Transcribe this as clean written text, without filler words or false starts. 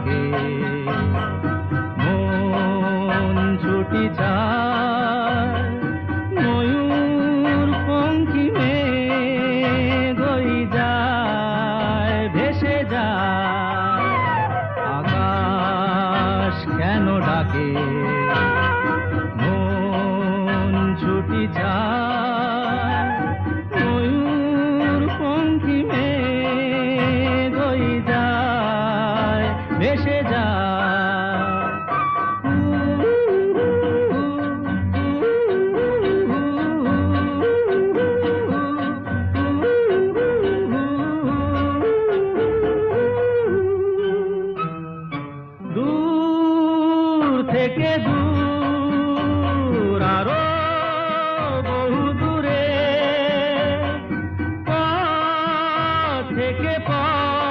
ডাকে মন ছুটি যায় ময়ূর পঙ্খী মেঘ হয়ে যায় ভেসে যায় আকাশ কেন ডাকে মন ছুটি যায় ময়ূর পঙ্খী মেঘ হয়ে যায় ভেসে যায় দূর থেকে দূর